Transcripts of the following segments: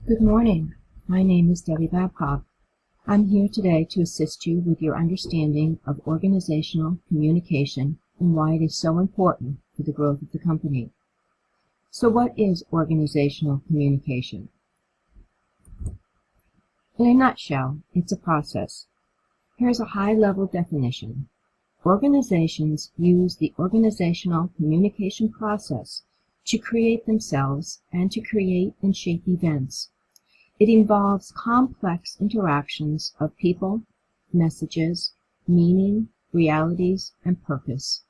Good morning. My name is Debbie Babcock. I'm here today to assist you with your understanding of organizational communication and why it is so important for the growth of the company. So what is organizational communication? In a nutshell, it's a process. Here's a high-level definition. Organizations use the organizational communication process to create themselves and to create and shape events. It involves complex interactions of people, messages, meaning, realities, and purpose.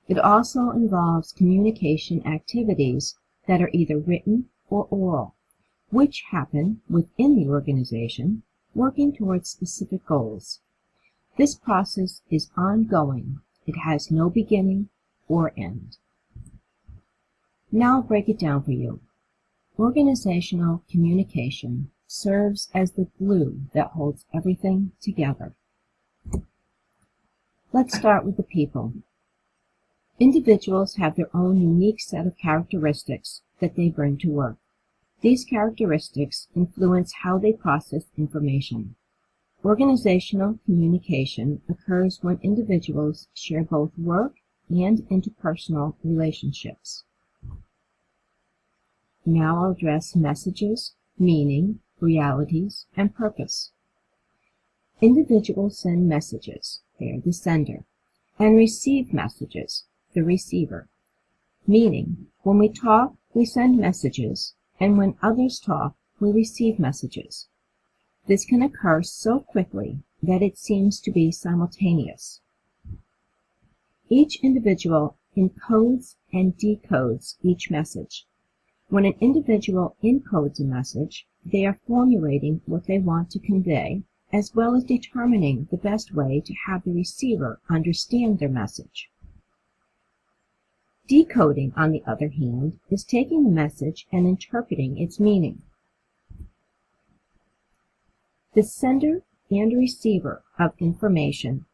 It also involves communication activities that are either written or oral, which happen within the organization, working towards specific goals. This process is ongoing. It has no beginning or end. Now I'll break it down for you. Organizational communication serves as the glue that holds everything together. Let's start with the people. Individuals have their own unique set of characteristics that they bring to work. These characteristics influence how they process information. Organizational communication occurs when individuals share both work and interpersonal relationships. Now I'll address messages, meaning, realities, and purpose. Individuals send messages, they are the sender, and receive messages, the receiver. Meaning, when we talk, we send messages, and when others talk, we receive messages. This can occur so quickly that it seems to be simultaneous. Each individual encodes and decodes each message. When an individual encodes a message, they are formulating what they want to convey, as well as determining the best way to have the receiver understand their message. Decoding, on the other hand, is taking the message and interpreting its meaning. The sender and receiver of information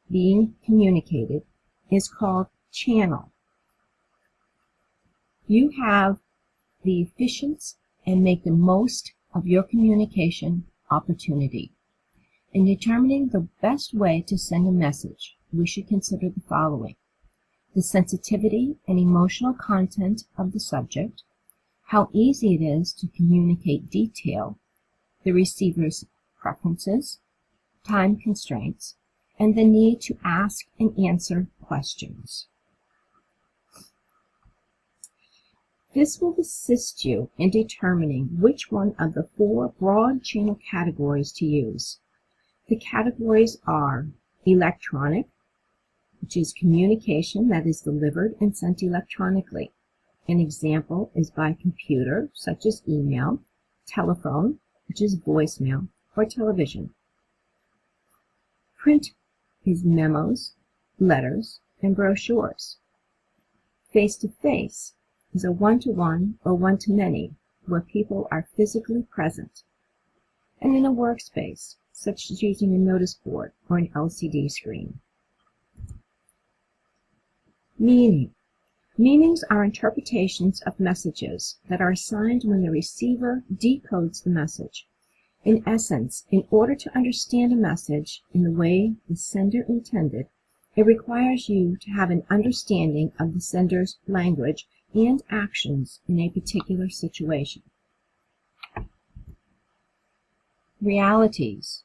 being communicated is called channel. You have the efficiency and make the most of your communication opportunity. In determining the best way to send a message, we should consider the following: the sensitivity and emotional content of the subject, how easy it is to communicate detail, the receiver's preferences, time constraints, and the need to ask and answer questions. This will assist you in determining which one of the 4 broad channel categories to use. The categories are electronic, which is communication that is delivered and sent electronically. An example is by computer, such as email, telephone, which is voicemail, or television. Print is memos, letters, and brochures. Face-to-face is a one-to-one or one-to-many, where people are physically present, and in a workspace, such as using a notice board or an LCD screen. Meaning. Meanings are interpretations of messages that are assigned when the receiver decodes the message. In essence, in order to understand a message in the way the sender intended, it requires you to have an understanding of the sender's language and actions in a particular situation. Realities.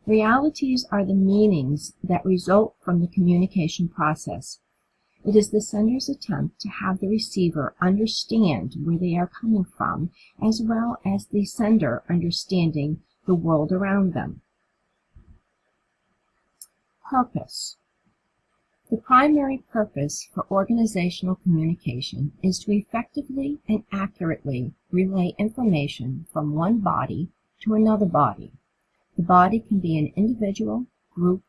Realities are the meanings that result from the communication process. It is the sender's attempt to have the receiver understand where they are coming from, as well as the sender understanding the world around them. Purpose. The primary purpose for organizational communication is to effectively and accurately relay information from one body to another body. The body can be an individual, group,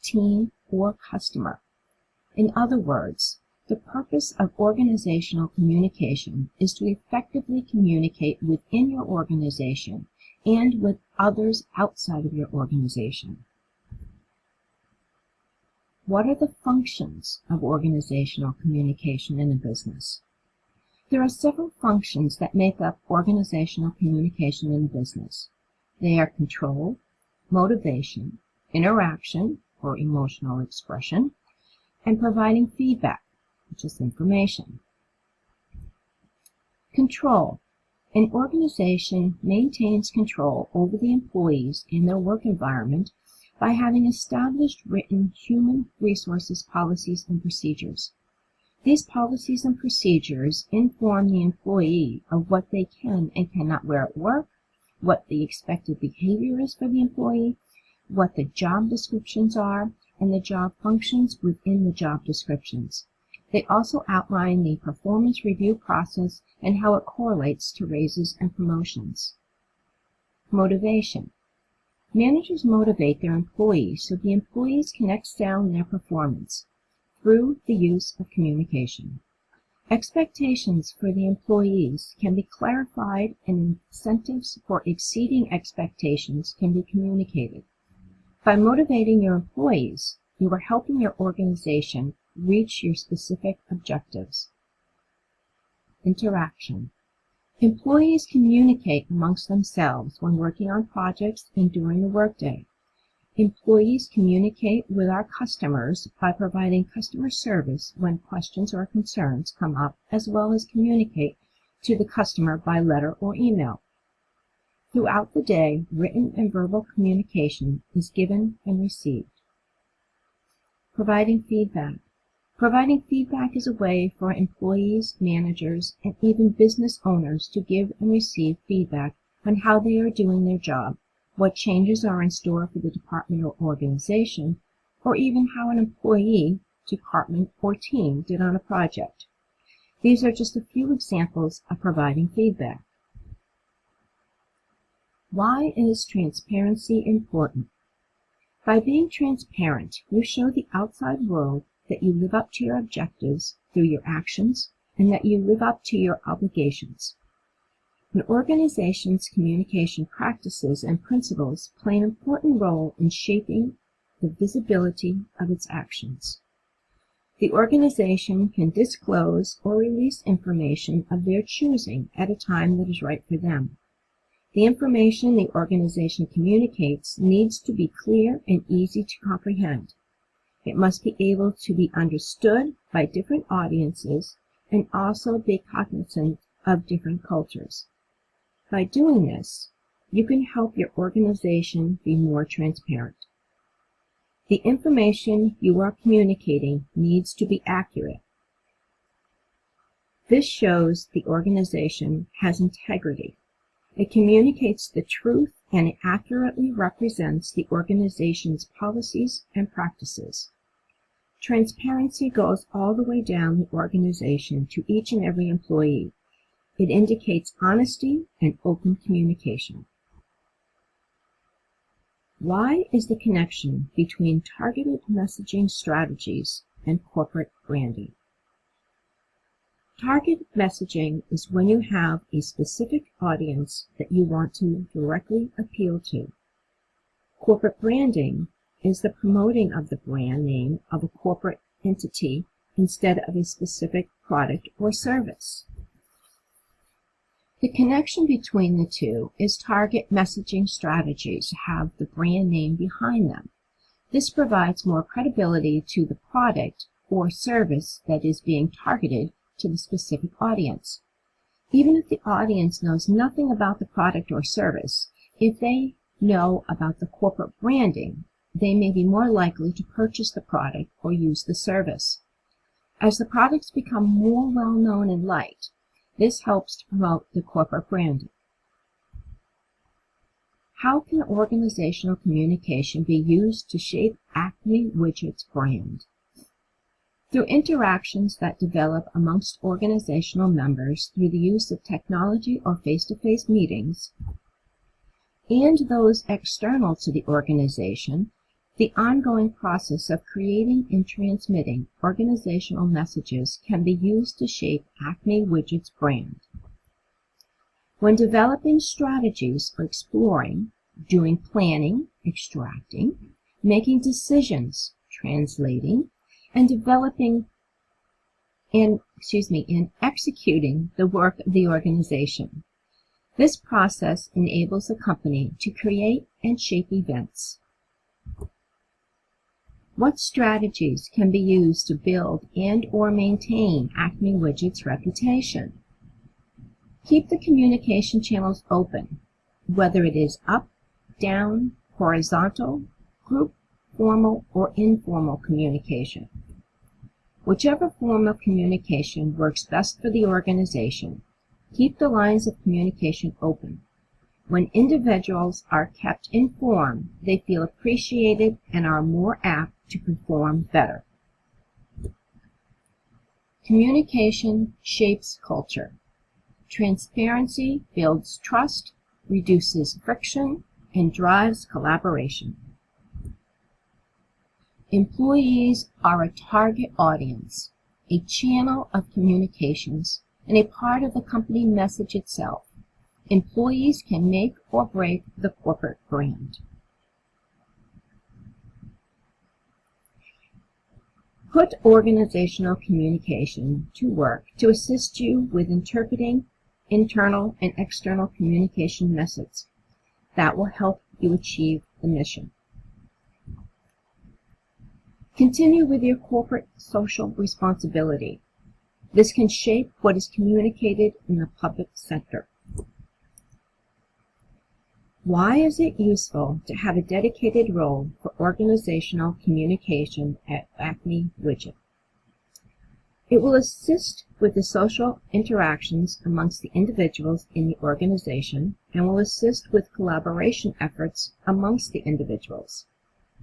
team, or customer. In other words, the purpose of organizational communication is to effectively communicate within your organization and with others outside of your organization. What are the functions of organizational communication in a business? There are several functions that make up organizational communication in a business. They are control, motivation, interaction or emotional expression, and providing feedback, which is information. Control. An organization maintains control over the employees in their work environment by having established written human resources policies and procedures. These policies and procedures inform the employee of what they can and cannot wear at work, what the expected behavior is for the employee, what the job descriptions are, and the job functions within the job descriptions. They also outline the performance review process and how it correlates to raises and promotions. Motivation. Managers motivate their employees so the employees can excel in their performance through the use of communication. Expectations for the employees can be clarified and incentives for exceeding expectations can be communicated. By motivating your employees, you are helping your organization reach your specific objectives. Interaction. Employees communicate amongst themselves when working on projects and during the workday. Employees communicate with our customers by providing customer service when questions or concerns come up, as well as communicate to the customer by letter or email. Throughout the day, written and verbal communication is given and received. Providing feedback. Providing feedback is a way for employees, managers, and even business owners to give and receive feedback on how they are doing their job, what changes are in store for the department or organization, or even how an employee, department, or team did on a project. These are just a few examples of providing feedback. Why is transparency important? By being transparent, you show the outside world that you live up to your objectives through your actions and that you live up to your obligations. An organization's communication practices and principles play an important role in shaping the visibility of its actions. The organization can disclose or release information of their choosing at a time that is right for them. The information the organization communicates needs to be clear and easy to comprehend. It must be able to be understood by different audiences and also be cognizant of different cultures. By doing this, you can help your organization be more transparent. The information you are communicating needs to be accurate. This shows the organization has integrity. It communicates the truth and it accurately represents the organization's policies and practices. Transparency goes all the way down the organization to each and every employee. It indicates honesty and open communication. Why is the connection between targeted messaging strategies and corporate branding? Target messaging is when you have a specific audience that you want to directly appeal to. Corporate branding is the promoting of the brand name of a corporate entity instead of a specific product or service. The connection between the two is target messaging strategies have the brand name behind them. This provides more credibility to the product or service that is being targeted to the specific audience. Even if the audience knows nothing about the product or service, if they know about the corporate branding, they may be more likely to purchase the product or use the service. As the products become more well-known and liked, this helps to promote the corporate branding. How can organizational communication be used to shape Acme Widget's brand? Through interactions that develop amongst organizational members through the use of technology or face-to-face meetings, and those external to the organization, the ongoing process of creating and transmitting organizational messages can be used to shape Acme Widget's brand. When developing strategies for exploring, doing planning, extracting, making decisions, translating, and developing in executing the work of the organization. This process enables the company to create and shape events. What strategies can be used to build and/or maintain Acme Widget's reputation? Keep the communication channels open, whether it is up, down, horizontal, group, formal, or informal communication. Whichever form of communication works best for the organization, keep the lines of communication open. When individuals are kept informed, they feel appreciated and are more apt to perform better. Communication shapes culture. Transparency builds trust, reduces friction, and drives collaboration. Employees are a target audience, a channel of communications, and a part of the company message itself. Employees can make or break the corporate brand. Put organizational communication to work to assist you with interpreting internal and external communication methods that will help you achieve the mission. Continue with your corporate social responsibility. This can shape what is communicated in the public sector. Why is it useful to have a dedicated role for organizational communication at Acme Widget? It will assist with the social interactions amongst the individuals in the organization and will assist with collaboration efforts amongst the individuals.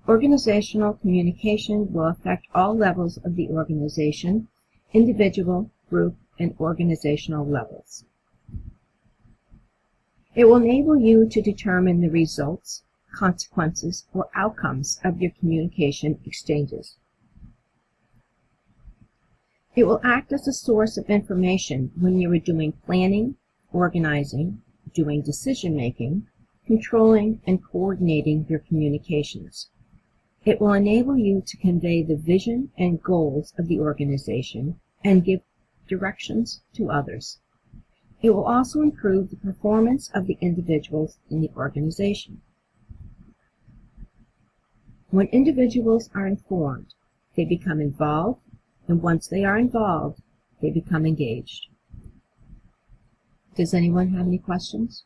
Organizational communication will affect all levels of the organization, individual, group, and organizational levels. It will enable you to determine the results, consequences, or outcomes of your communication exchanges. It will act as a source of information when you are doing planning, organizing, doing decision-making, controlling, and coordinating your communications. It will enable you to convey the vision and goals of the organization and give directions to others. It will also improve the performance of the individuals in the organization. When individuals are informed, they become involved, and once they are involved, they become engaged. Does anyone have any questions?